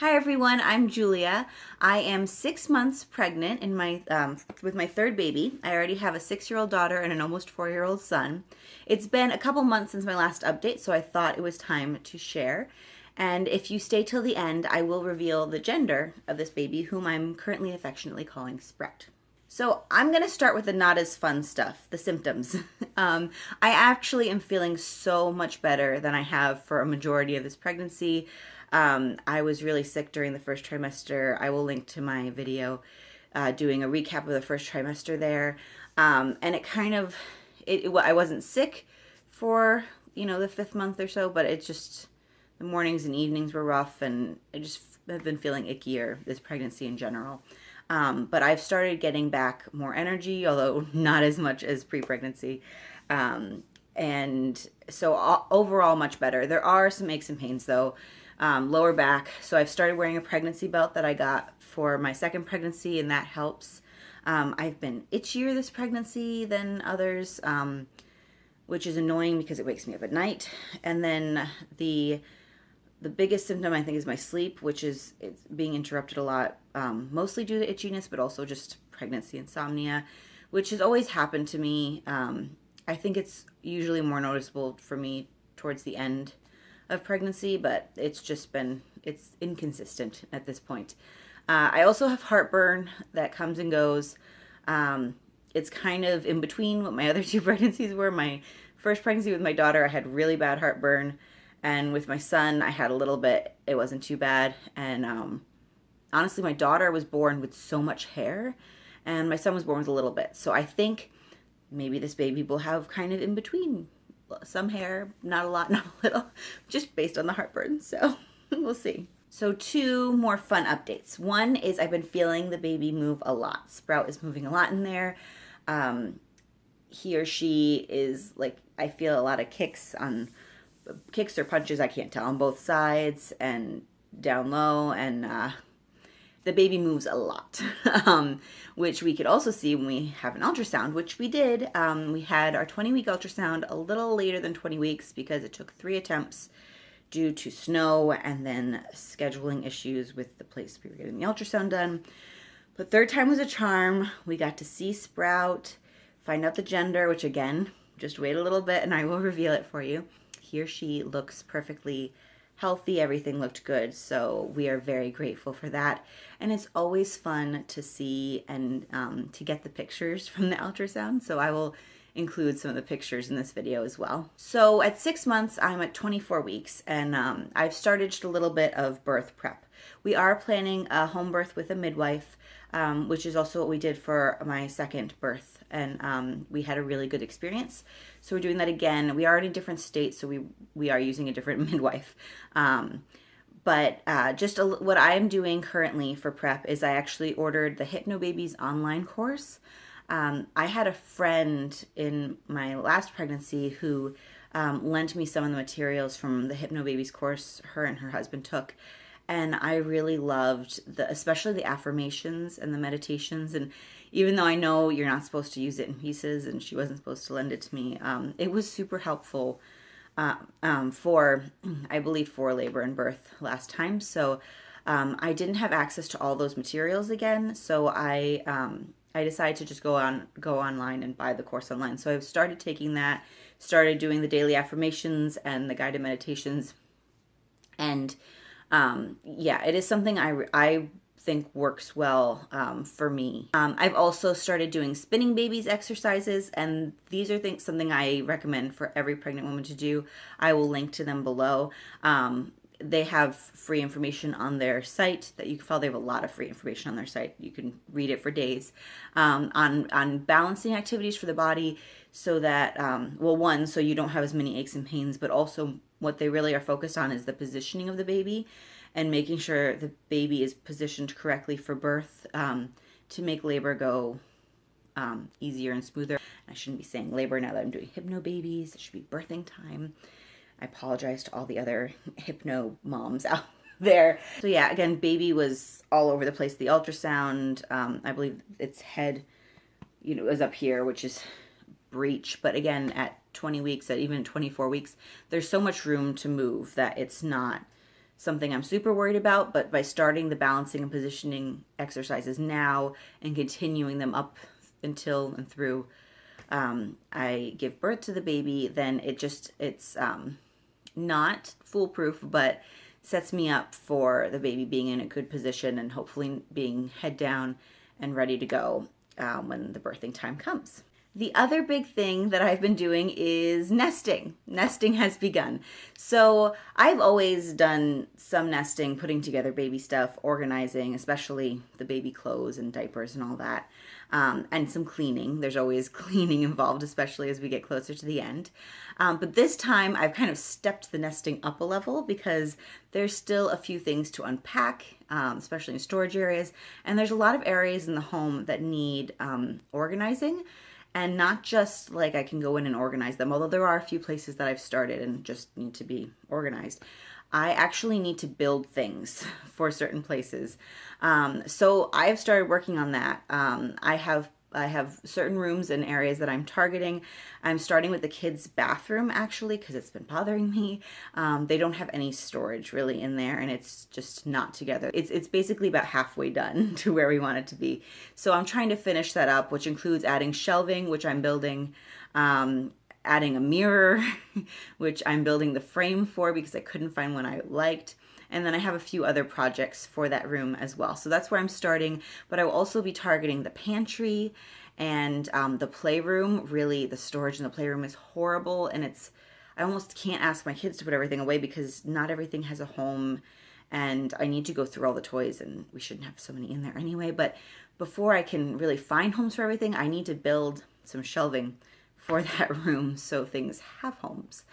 Hi everyone, I'm Julia. I am 6 months pregnant in my with my third baby. I already have a 6-year-old daughter and an almost 4-year-old son. It's been a couple months since my last update, so I thought it was time to share. And if you stay till the end, I will reveal the gender of this baby, whom I'm currently affectionately calling Sprout. So I'm going to start with the not as fun stuff, the symptoms. I actually am feeling so much better than I have for a majority of this pregnancy. I was really sick during the first trimester. I will link to my video doing a recap of the first trimester there. And it kind of, I wasn't sick for, the 5th month or so, but it just, the mornings and evenings were rough, and I just have been feeling ickier this pregnancy in general. But I've started getting back more energy, although not as much as pre-pregnancy. And so overall much better. There are some aches and pains though. Lower back. So I've started wearing a pregnancy belt that I got for my second pregnancy, and that helps. I've been itchier this pregnancy than others, which is annoying because it wakes me up at night. And then the biggest symptom I think is my sleep, which is it's being interrupted a lot, mostly due to itchiness, but also just pregnancy insomnia, which has always happened to me. I think it's usually more noticeable for me towards the end of pregnancy, but it's inconsistent at this point. I also have heartburn that comes and goes. It's kind of in between what my other 2 pregnancies were. My first pregnancy with my daughter, I had really bad heartburn. And with my son, I had a little bit. It wasn't too bad. And honestly, my daughter was born with so much hair, and my son was born with a little bit. So I think maybe this baby will have kind of in between. Some hair, not a lot, not a little, just based on the heartburn. So we'll see. So 2 more fun updates. One is I've been feeling the baby move a lot. Sprout is moving a lot in there. He or she is like, I feel a lot of kicks or punches, I can't tell, on both sides and down low, and the baby moves a lot, which we could also see when we have an ultrasound, which we did. We had our 20-week ultrasound a little later than 20 weeks because it took 3 attempts due to snow and then scheduling issues with the place we were getting the ultrasound done. But 3rd time was a charm. We got to see Sprout, find out the gender, which again, just wait a little bit and I will reveal it for you. He or she looks perfectly healthy. Everything looked good. So we are very grateful for that. And it's always fun to see and to get the pictures from the ultrasound. So I will include some of the pictures in this video as well. So at 6 months, I'm at 24 weeks, and I've started just a little bit of birth prep. We are planning a home birth with a midwife, which is also what we did for my second birth, and we had a really good experience. So we're doing that again. We are in a different state, so we are using a different midwife. But what I'm doing currently for prep is I actually ordered the Hypnobabies online course. I had a friend in my last pregnancy who lent me some of the materials from the Hypnobabies course her and her husband took. And I really loved especially the affirmations and the meditations. And even though I know you're not supposed to use it in pieces and she wasn't supposed to lend it to me, it was super helpful for, I believe, for labor and birth last time. So I didn't have access to all those materials again. So I decided to just go online and buy the course online. So I've started taking that, started doing the daily affirmations and the guided meditations. And it is something I think works well for me. I've also started doing spinning babies exercises, and these are something I recommend for every pregnant woman to do. I will link to them below. They have free information on their site that you can follow. They have a lot of free information on their site. You can read it for days on balancing activities for the body, so that so you don't have as many aches and pains, but also what they really are focused on is the positioning of the baby and making sure the baby is positioned correctly for birth to make labor go easier and smoother. I shouldn't be saying labor now that I'm doing Hypnobabies. It should be birthing time. I apologize to all the other hypno moms out there. So yeah, again, baby was all over the place. The ultrasound, I believe its head, was up here, which is breech. But again, at 20 weeks, at even 24 weeks, there's so much room to move that it's not something I'm super worried about, but by starting the balancing and positioning exercises now and continuing them up until and through I give birth to the baby, then it's not foolproof, but sets me up for the baby being in a good position and hopefully being head down and ready to go when the birthing time comes. The other big thing that I've been doing is nesting. Nesting has begun. So I've always done some nesting, putting together baby stuff, organizing, especially the baby clothes and diapers and all that, and some cleaning. There's always cleaning involved, especially as we get closer to the end. But this time I've kind of stepped the nesting up a level because there's still a few things to unpack, especially in storage areas. And there's a lot of areas in the home that need organizing. And not just like I can go in and organize them, although there are a few places that I've started and just need to be organized. I actually need to build things for certain places. So I've started working on that. I have certain rooms and areas that I'm targeting. I'm starting with the kids' bathroom actually because it's been bothering me. They don't have any storage really in there and it's just not together. It's basically about halfway done to where we want it to be. So I'm trying to finish that up, which includes adding shelving, which I'm building, adding a mirror, which I'm building the frame for because I couldn't find one I liked. And then I have a few other projects for that room as well. So that's where I'm starting, but I will also be targeting the pantry and the playroom. Really, the storage in the playroom is horrible, and I almost can't ask my kids to put everything away because not everything has a home, and I need to go through all the toys, and we shouldn't have so many in there anyway. But before I can really find homes for everything, I need to build some shelving for that room so things have homes.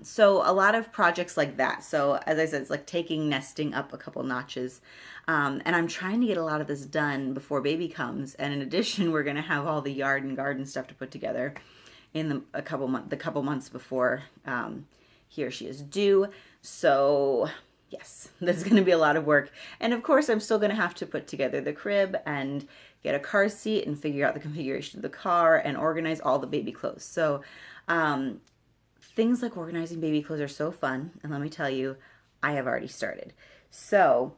So a lot of projects like that. So as I said, it's like taking nesting up a couple notches. And I'm trying to get a lot of this done before baby comes. And in addition, we're going to have all the yard and garden stuff to put together in the couple months before he or she is due. So yes, there's going to be a lot of work. And of course, I'm still going to have to put together the crib and get a car seat and figure out the configuration of the car and organize all the baby clothes. So things like organizing baby clothes are so fun. And let me tell you, I have already started. So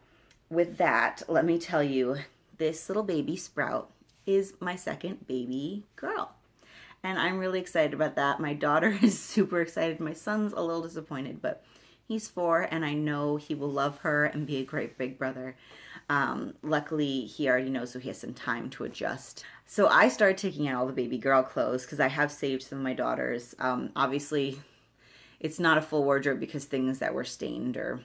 with that, let me tell you, this little baby Sprout is my second baby girl. And I'm really excited about that. My daughter is super excited. My son's a little disappointed, but he's 4 and I know he will love her and be a great big brother. Luckily, he already knows, so he has some time to adjust. So I started taking out all the baby girl clothes because I have saved some of my daughter's. Obviously, it's not a full wardrobe because things that were stained or,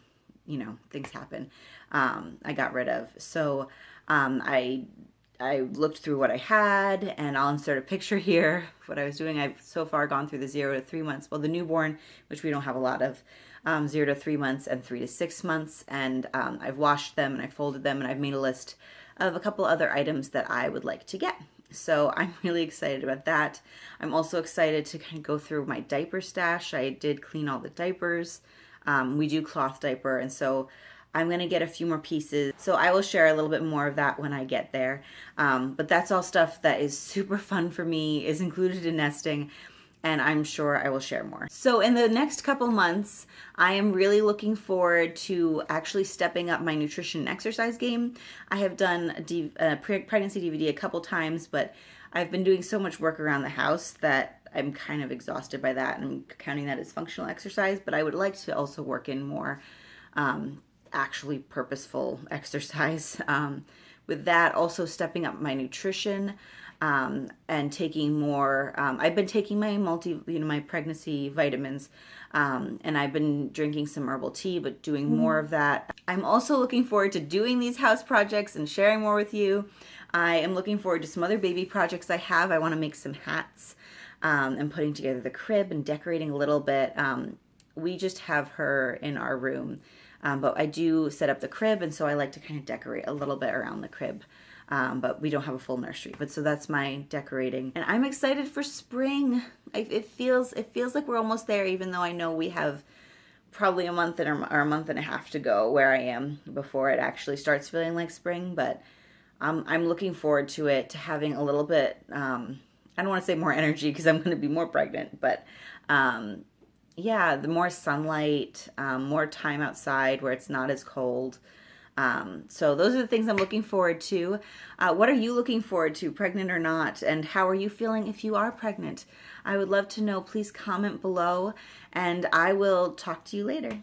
things happen, I got rid of. So I looked through what I had, and I'll insert a picture here of what I was doing. I've so far gone through the 0 to 3 months. Well, the newborn, which we don't have a lot of, 0 to 3 months and 3 to 6 months. And I've washed them and I folded them and I've made a list of a couple other items that I would like to get. So I'm really excited about that. I'm also excited to kind of go through my diaper stash. I did clean all the diapers. We do cloth diaper, and so I'm going to get a few more pieces. So I will share a little bit more of that when I get there. But that's all stuff that is super fun for me, is included in nesting, and I'm sure I will share more. So in the next couple months, I am really looking forward to actually stepping up my nutrition and exercise game. I have done a pregnancy DVD a couple times, but I've been doing so much work around the house that I'm kind of exhausted by that, and I'm counting that as functional exercise, but I would like to also work in more actually purposeful exercise. With that, also stepping up my nutrition, and taking more, I've been taking my my pregnancy vitamins, and I've been drinking some herbal tea, but doing more of that. I'm also looking forward to doing these house projects and sharing more with you. I am looking forward to some other baby projects I have. I want to make some hats, and putting together the crib and decorating a little bit. We just have her in our room, but I do set up the crib, and so I like to kind of decorate a little bit around the crib. But we don't have a full nursery. But so that's my decorating, and I'm excited for spring. It feels like we're almost there, even though I know we have probably a month or a month and a half to go where I am before it actually starts feeling like spring. But I'm looking forward to it, to having a little bit. I don't want to say more energy because I'm going to be more pregnant, but Yeah, the more sunlight, more time outside where it's not as cold. So those are the things I'm looking forward to. What are you looking forward to, pregnant or not? And how are you feeling if you are pregnant? I would love to know. Please comment below, and I will talk to you later.